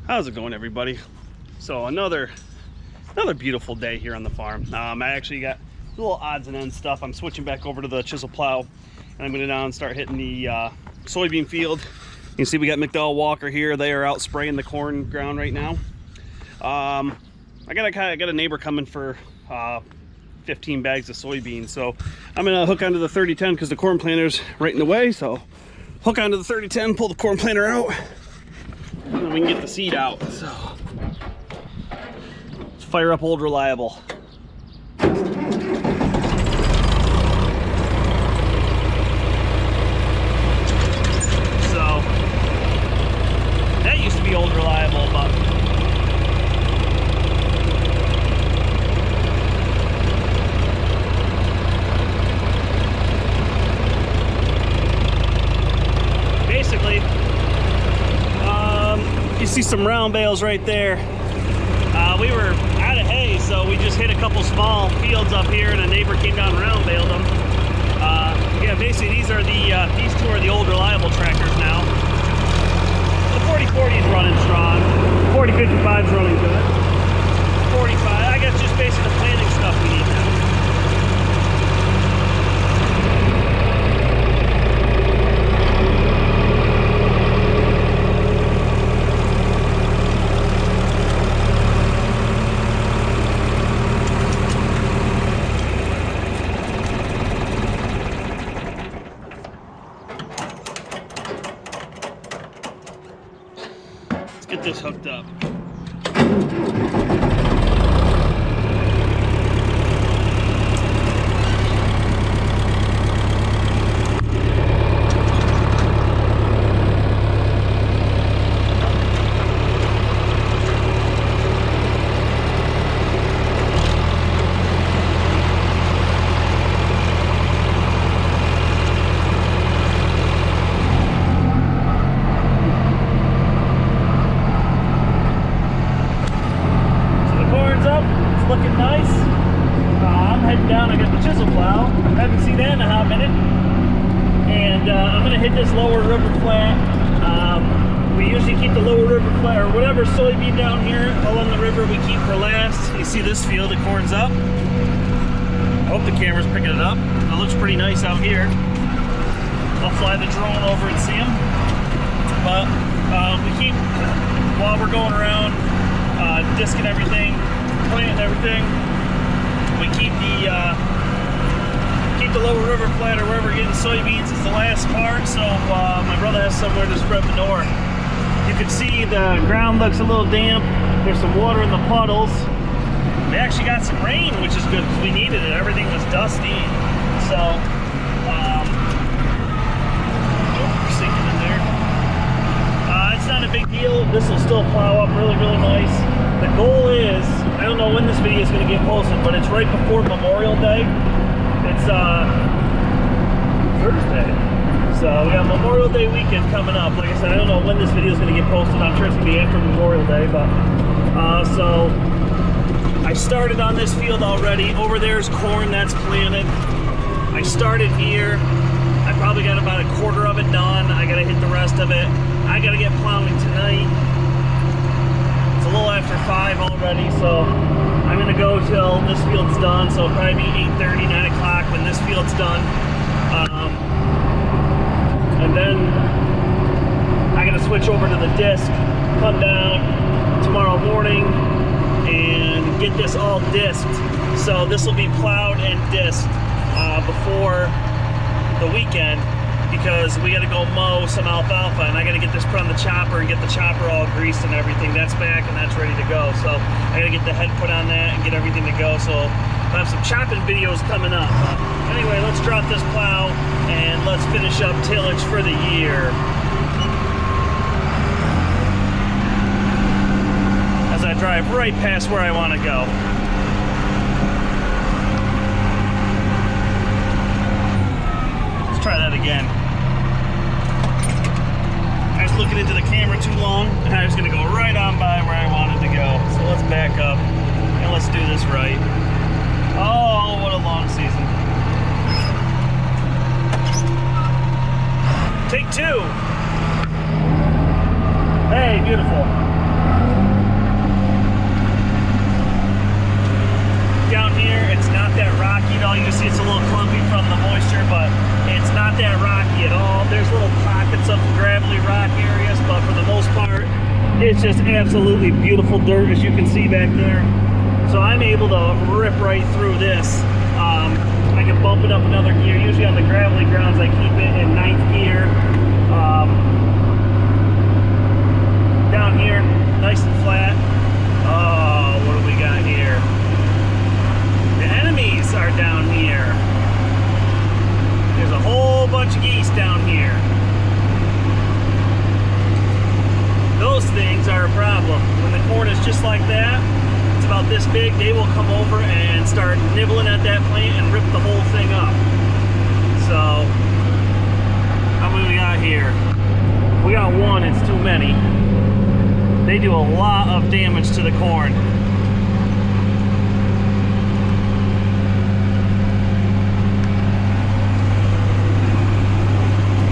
How's it going, everybody? So another beautiful day here on the farm. I actually got little odds and ends stuff. I'm switching back over to the chisel plow, and I'm going to down and start hitting the soybean field. You can see we got McDowell Walker here. They are out spraying the corn ground right now. I got a neighbor coming for 15 bags of soybeans, so I'm gonna hook onto the 3010 because the corn planter's right in the way. So hook onto the 3010, pull the corn planter out, and then we can get the seed out. So let's fire up Old Reliable. So that used to be Old Reliable, but basically, you see some round bales right there. We were out of hay, so we just hit a couple small fields up here, and a neighbor came down and round baled them. Yeah, basically these are these two are the Old Reliable tractors now. The 4040 is running strong. 4055 is running good. 45, I guess, just basically the planting stuff we need now. Get this hooked up. Looking nice. I'm heading down. I got the chisel plow. Haven't seen that in a hot minute. And I'm going to hit this lower river flat. We usually keep the lower river flat, or whatever soybean down here along the river, we keep for last. You see this field, the corn's up. I hope the camera's picking it up. It looks pretty nice out here. I'll fly the drone over and see them. But we keep, while we're going around, disking everything, planting everything, we keep the lower river flat, or wherever we're getting soybeans is the last part. So my brother has somewhere to spread manure. You can see the ground looks a little damp. There's some water in the puddles. We actually got some rain, which is good because we needed it. Everything was dusty. So sinking in there. It's not a big deal. This will still plow up really nice. The goal is, I don't know when this video is going to get posted, but it's right before Memorial Day. It's Thursday. So we got Memorial Day weekend coming up. Like I said, I don't know when this video is going to get posted. I'm sure it's going to be after Memorial Day, but so I started on this field already. Over there's corn that's planted. I started here. I probably got about a quarter of it done. I got to hit the rest of it. I got to get plowing tonight. It's a little after 5 already, so I'm going to go till this field's done. So it'll probably be 8:30, 9 o'clock when this field's done. And then I got to switch over to the disc, come down tomorrow morning and get this all disked. So this will be plowed and disked before the weekend, because we got to go mow some alfalfa, and I got to get this put on the chopper and get the chopper all greased and everything. That's back and that's ready to go. So I got to get the head put on that and get everything to go. So I'll have some chopping videos coming up. Anyway, let's drop this plow and let's finish up tillage for the year. As I drive right past where I want to go. Let's try that again. I was looking into the camera too long, and I was going to go right on by where I wanted to go. So let's back up and let's do this right. Oh, what a long season. Take two. Hey, beautiful. not that rocky at all. There's little pockets of gravelly rock areas, but for the most part, it's just absolutely beautiful dirt, as you can see back there. So I'm able to rip right through this. I can bump it up another gear. Usually on the gravelly grounds, I keep it in 9th gear. Down here, nice and flat. Oh, what do we got here? The enemies are down here. There's a whole bunch of geese down here. Those things are a problem. When the corn is just like that, it's about this big, they will come over and start nibbling at that plant and rip the whole thing up. So, how many we got here? If we got one, it's too many. They do a lot of damage to the corn.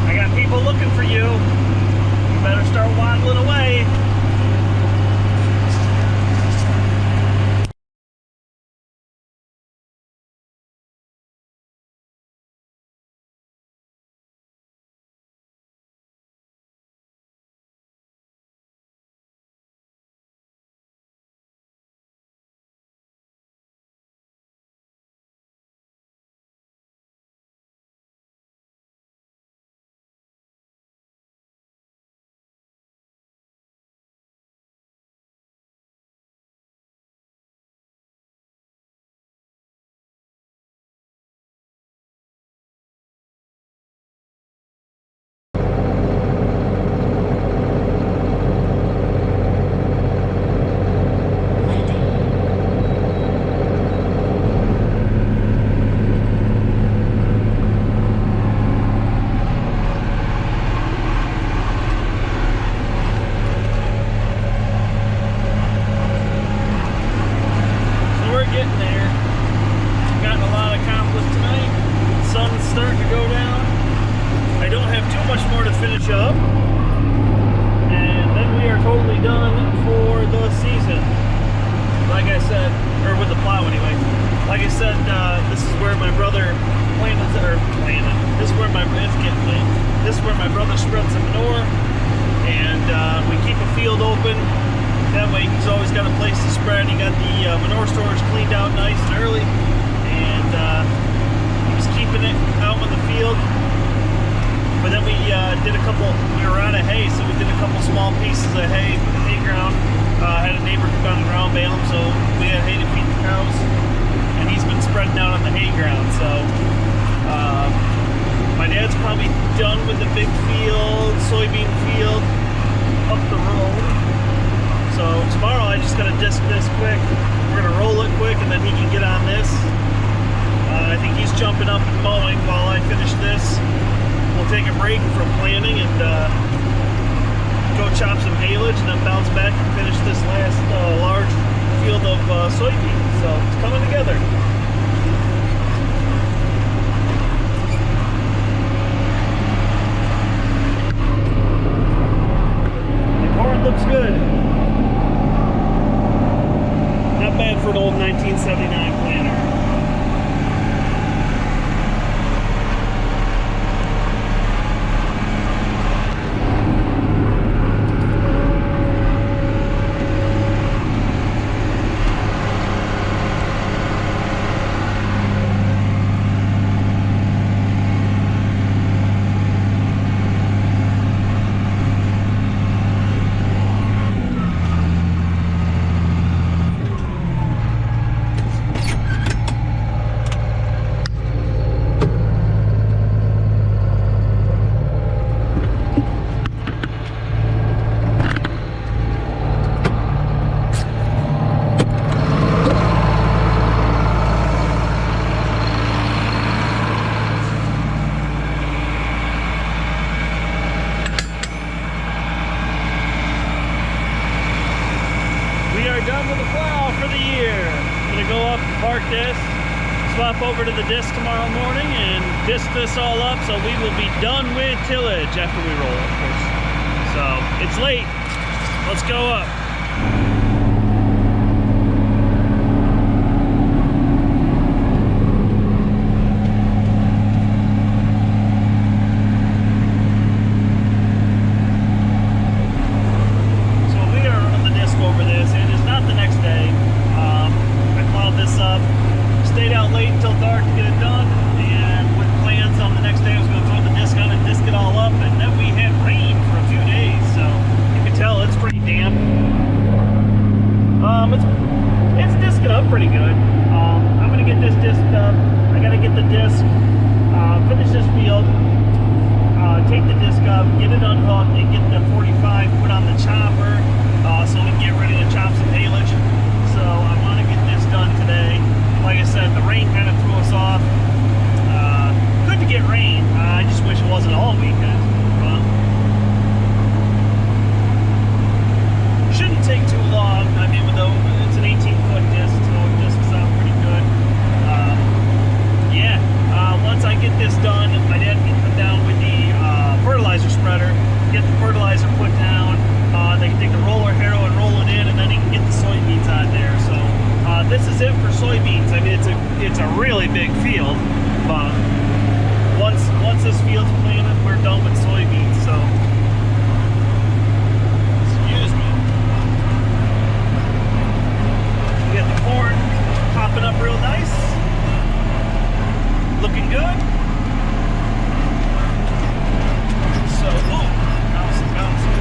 I got people looking for you. You better start waddling away. Soybean field up the road. So tomorrow I just gotta disc this quick. We're gonna roll it quick and then he can get on this. I think he's jumping up and mowing while I finish this. We'll take a break from planting and go chop some haylage and then bounce back and finish this last large field of soybeans. So it's coming together. Looks good. Not bad for an old 1979 planter. Done with the plow for the year. I'm gonna go up and park this, swap over to the disc tomorrow morning and disc this all up so we will be done with tillage after we roll it, of course. So it's late, let's go up. it unhooked and get the 45 put on the chopper so we can get ready to chop some haylage. So I want to get this done today. Like I said, the rain kind of threw us off. Good to get rain. I just wish it wasn't all weekend. But shouldn't take too long. I mean, it's an 18-foot disc, so discs sound pretty good. Yeah, once I get this done, my dad can come down with the fertilizer spreader, get the fertilizer put down. They can take the roller harrow and roll it in, and then he can get the soybeans on there. So this is it for soybeans. I mean, it's a really big field, but once this field's planted, we're done with soybeans. So excuse me. We got the corn popping up real nice, looking good. So, oh, bouncing.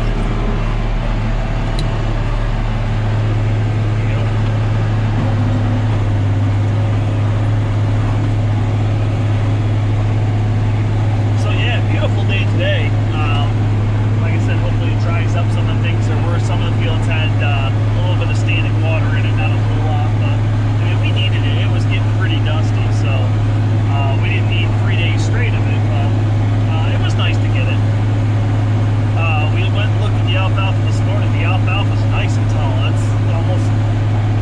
So yeah, beautiful day today. Like I said, hopefully it dries up some of the things. There were some of the fields had a little bit of standing water in it, not a whole lot, but I mean, we needed it. It was getting pretty dusty, so we didn't need 3 days straight of it, but it was nice to get it. We went and looked at the alfalfa this morning. The alfalfa's nice and tall. That's almost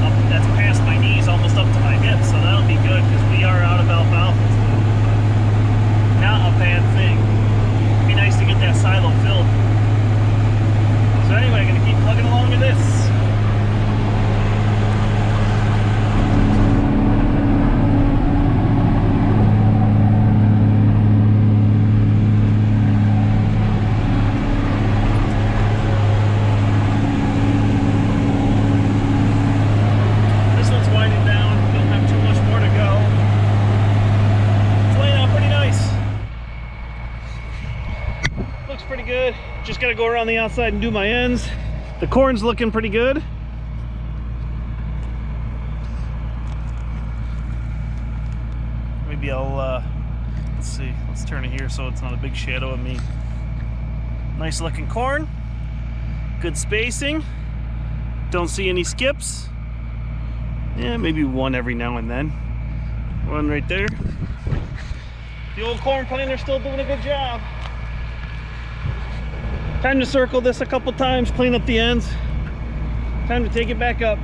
up, that's past my knees, almost up to my hips, so that'll be good because we are out of alfalfa. Not a bad thing. It'd be nice to get that silo filled. So anyway, I'm gonna keep plugging along with this. This one's winding down. Don't have too much more to go. It's laying out pretty nice. Looks pretty good. Just gotta go around the outside and do my ends. The corn's looking pretty good. Maybe I'll let's see, let's turn it here so it's not a big shadow of me. Nice looking corn, good spacing, don't see any skips. Yeah, maybe one every now and then. One right there. The old corn planter's still doing a good job. Time to circle this a couple times, clean up the ends. Time to take it back up.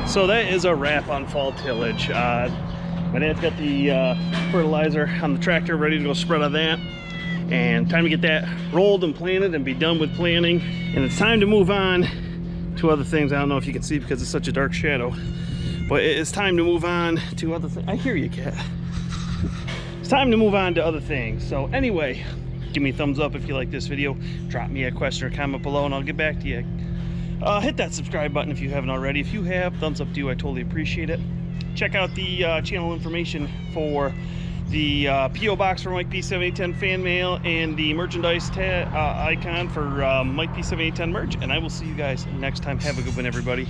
So that is a wrap on fall tillage. My dad's got the fertilizer on the tractor ready to go spread on that. And time to get that rolled and planted and be done with planting. And it's time to move on to other things. I don't know if you can see because it's such a dark shadow. But it's time to move on to other things. I hear you, cat. It's time to move on to other things. So anyway, give me a thumbs up if you like this video. Drop me a question or comment below and I'll get back to you. Hit that subscribe button if you haven't already. If you have, thumbs up to you. I totally appreciate it. Check out the channel information for the P.O. box for Mike P7810 fan mail and the merchandise icon for Mike P7810 merch. And I will see you guys next time. Have a good one, everybody.